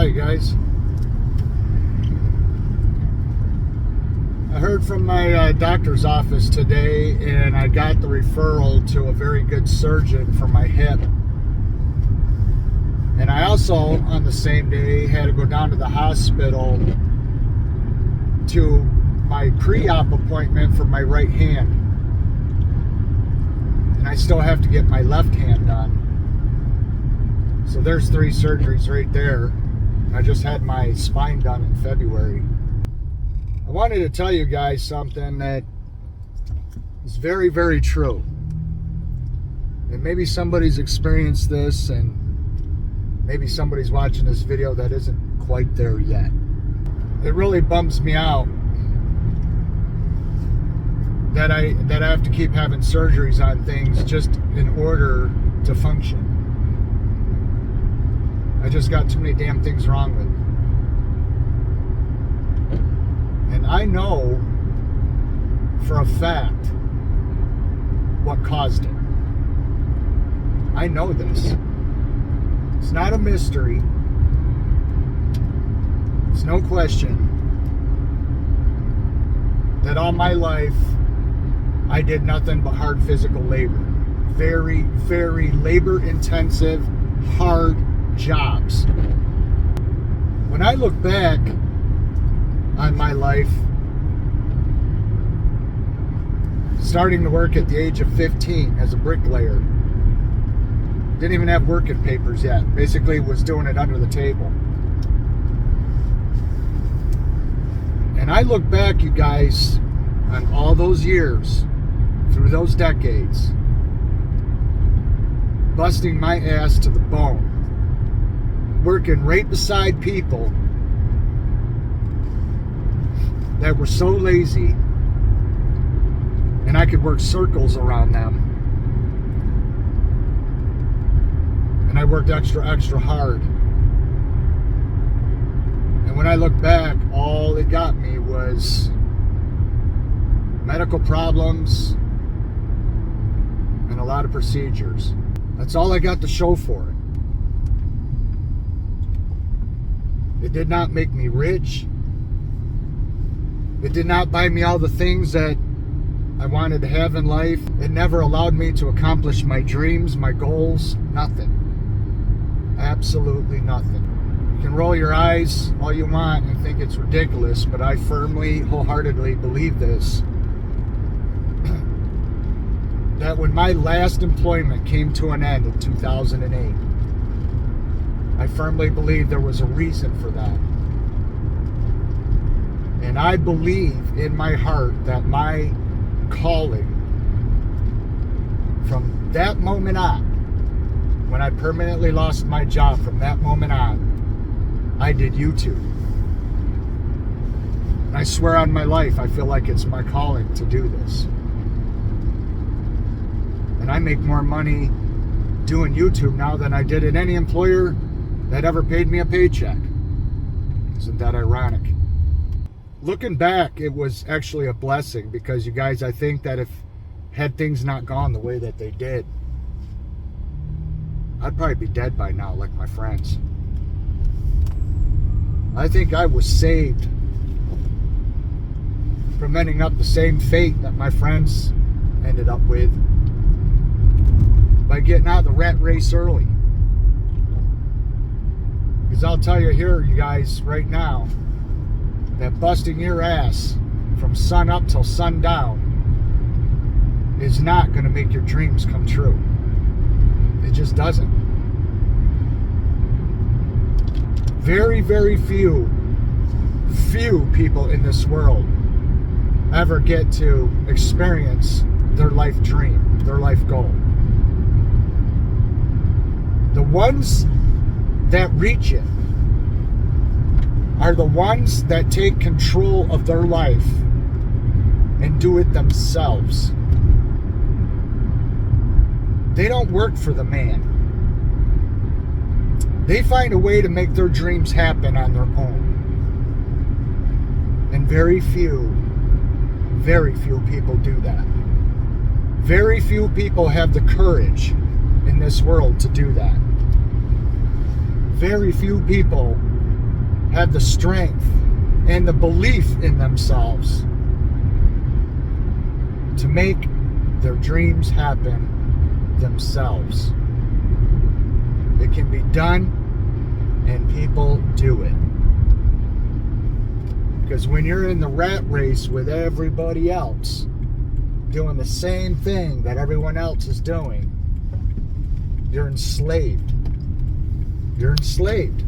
Hi guys. I heard from my doctor's office today and I got the referral to a very good surgeon for my hip. And I also, on the same day, had to go down to the hospital to my pre-op appointment for my right hand. And I still have to get my left hand done. So there's 3 surgeries right there. I just had my spine done in February. I wanted to tell you guys something that is very, very true. And maybe somebody's experienced this, and maybe somebody's watching this video that isn't quite there yet. It really bums me out that I have to keep having surgeries on things just in order to function. I just got too many damn things wrong with me. And I know for a fact what caused it. I know this. It's not a mystery. It's no question that all my life I did nothing but hard physical labor. Very, very labor intensive, hard jobs. When I look back on my life, starting to work at the age of 15 as a bricklayer, didn't even have working papers yet. Basically was doing it under the table. And I look back, you guys, on all those years, through those decades, busting my ass to the bone, working right beside people that were so lazy, and I could work circles around them. And I worked extra hard. And when I look back, all it got me was medical problems and a lot of procedures. That's all I got to show for it. It did not make me rich. It did not buy me all the things that I wanted to have in life. It never allowed me to accomplish my dreams, my goals, nothing. Absolutely nothing. You can roll your eyes all you want and think it's ridiculous, but I firmly, wholeheartedly believe this. That when my last employment came to an end in 2008, I firmly believe there was a reason for that. And I believe in my heart that my calling from that moment on, when I permanently lost my job, from that moment on, I did YouTube. And I swear on my life, I feel like it's my calling to do this. And I make more money doing YouTube now than I did at any employer that ever paid me a paycheck. Isn't that ironic? Looking back, it was actually a blessing, because you guys, I think that if had things not gone the way that they did, I'd probably be dead by now, like my friends. I think I was saved from ending up the same fate that my friends ended up with by getting out of the rat race early. Because I'll tell you here, you guys, right now, that busting your ass from sun up till sundown is not going to make your dreams come true. It just doesn't. Very, very few people in this world ever get to experience their life dream, their life goal. The ones that reach it are the ones that take control of their life and do it themselves. They don't work for the man. They find a way to make their dreams happen on their own. And very few people do that. Very few people have the courage in this world to do that. Very few people have the strength and the belief in themselves to make their dreams happen themselves. It can be done, and people do it. Because when you're in the rat race with everybody else, doing the same thing that everyone else is doing, you're enslaved. You're enslaved.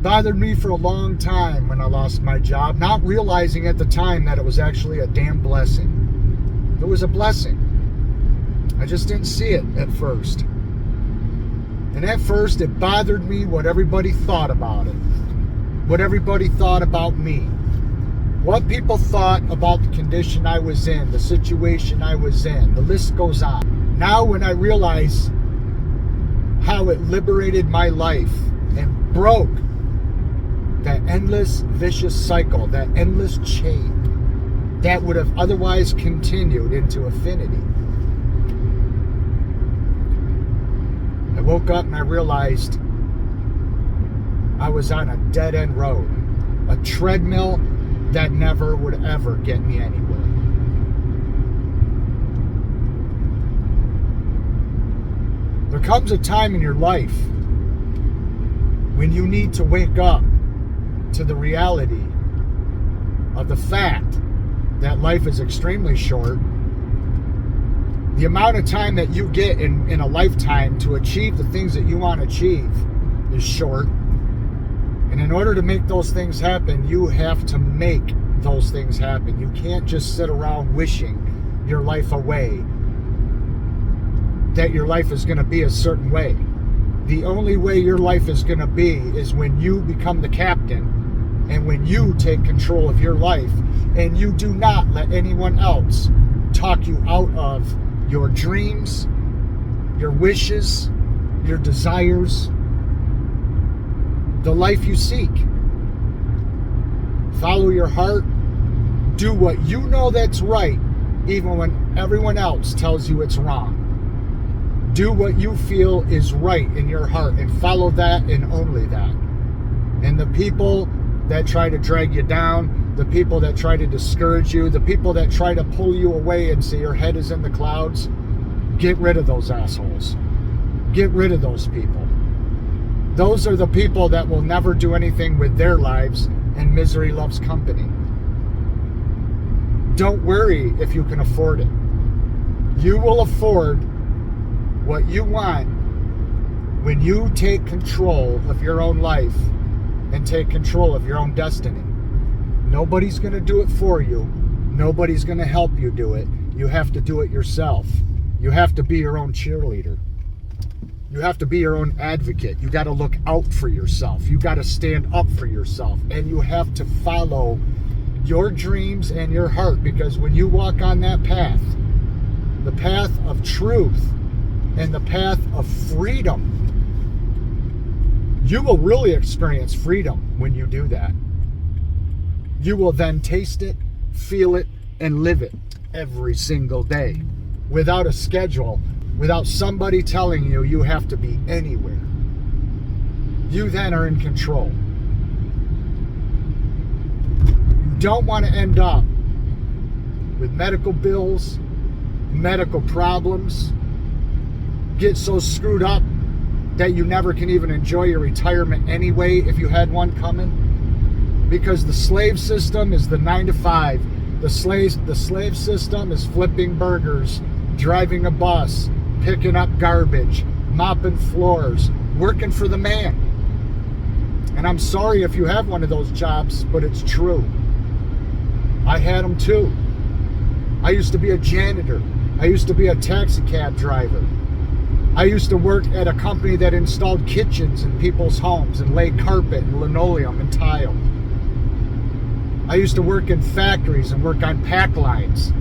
Bothered me for a long time when I lost my job, not realizing at the time that it was actually a damn blessing. It was a blessing. I just didn't see it at first. And at first it bothered me what everybody thought about it. What everybody thought about me. What people thought about the condition I was in, the situation I was in. The list goes on. Now when I realize how it liberated my life and broke that endless vicious cycle, that endless chain that would have otherwise continued into infinity. I woke up and I realized I was on a dead-end road, a treadmill that never would ever get me anywhere. There comes a time in your life when you need to wake up to the reality of the fact that life is extremely short. The amount of time that you get in a lifetime to achieve the things that you want to achieve is short. And in order to make those things happen, you have to make those things happen. You can't just sit around wishing your life away, that your life is going to be a certain way. The only way your life is going to be is when you become the captain and when you take control of your life and you do not let anyone else talk you out of your dreams, your wishes, your desires, the life you seek. Follow your heart. Do what you know that's right, even when everyone else tells you it's wrong. Do what you feel is right in your heart and follow that and only that. And the people that try to drag you down, the people that try to discourage you, the people that try to pull you away and say your head is in the clouds, get rid of those assholes. Get rid of those people. Those are the people that will never do anything with their lives, and misery loves company. Don't worry if you can afford it. You will afford what you want when you take control of your own life and take control of your own destiny. Nobody's going to do it for you. Nobody's going to help you do it. You have to do it yourself. You have to be your own cheerleader. You have to be your own advocate. You got to look out for yourself. You got to stand up for yourself. And you have to follow your dreams and your heart, because when you walk on that path, the path of truth and the path of freedom, you will really experience freedom when you do that. You will then taste it, feel it, and live it every single day without a schedule, without somebody telling you you have to be anywhere. You then are in control. You don't want to end up with medical bills, medical problems, get so screwed up that you never can even enjoy your retirement anyway if you had one coming. Because the slave system is the 9 to 5. The slave system is flipping burgers, driving a bus, picking up garbage, mopping floors, working for the man. And I'm sorry if you have one of those jobs, but it's true. I had them too. I used to be a janitor. I used to be a taxi cab driver. I used to work at a company that installed kitchens in people's homes and laid carpet and linoleum and tile. I used to work in factories and work on pack lines.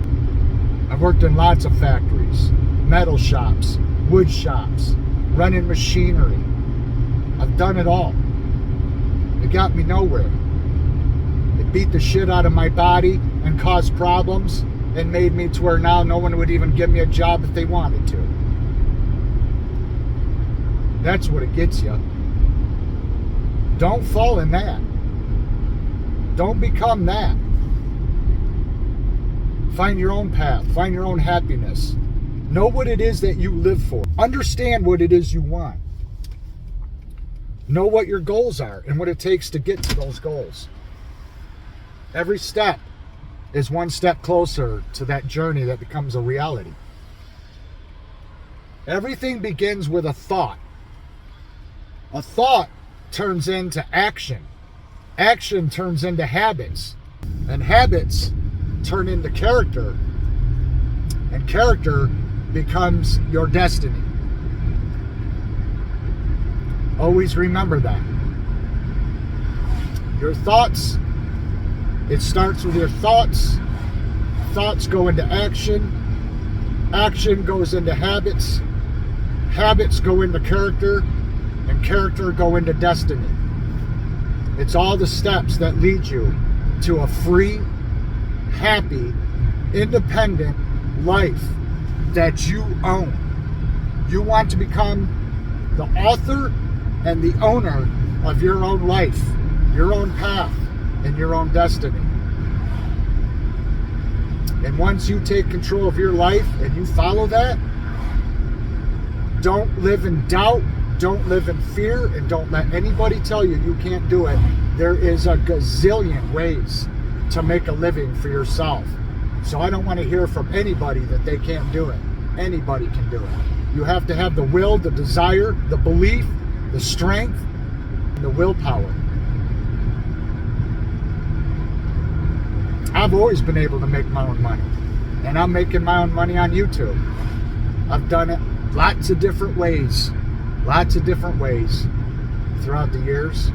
I've worked in lots of factories, metal shops, wood shops, running machinery. I've done it all. It got me nowhere. It beat the shit out of my body and caused problems and made me to where now no one would even give me a job if they wanted to. That's what it gets you. Don't fall in that. Don't become that. Find your own path. Find your own happiness. Know what it is that you live for. Understand what it is you want. Know what your goals are and what it takes to get to those goals. Every step is one step closer to that journey that becomes a reality. Everything begins with a thought. A thought turns into action. Action turns into habits. And habits turn into character. And character becomes your destiny. Always remember that. Your thoughts, it starts with your thoughts. Thoughts go into action. Action goes into habits. Habits go into character. And character go into destiny. It's all the steps that lead you to a free, happy, independent life that you own. You want to become the author and the owner of your own life, your own path, and your own destiny. And once you take control of your life and you follow that, don't live in doubt, don't live in fear, and don't let anybody tell you you can't do it. There is a gazillion ways to make a living for yourself. So I don't want to hear from anybody that they can't do it. Anybody can do it. You have to have the will, the desire, the belief, the strength, and the willpower. I've always been able to make my own money. And I'm making my own money on YouTube. I've done it lots of different ways. Lots of different ways throughout the years.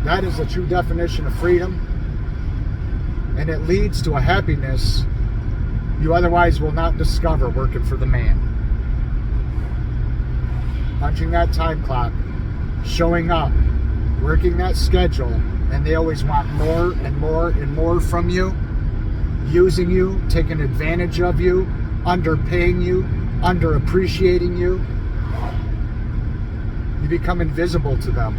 That is the true definition of freedom. And it leads to a happiness you otherwise will not discover working for the man. Punching that time clock, showing up, working that schedule, and they always want more and more and more from you, using you, taking advantage of you, underpaying you, underappreciating you. You become invisible to them.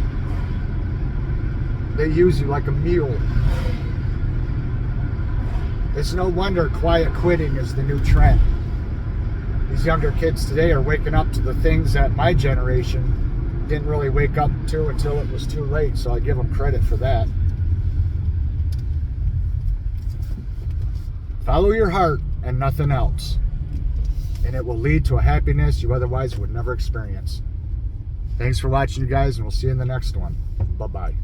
They use you like a mule. It's no wonder quiet quitting is the new trend. These younger kids today are waking up to the things that my generation didn't really wake up to until it was too late, so I give them credit for that. Follow your heart and nothing else, and it will lead to a happiness you otherwise would never experience. Thanks for watching, you guys, and we'll see you in the next one. Bye-bye.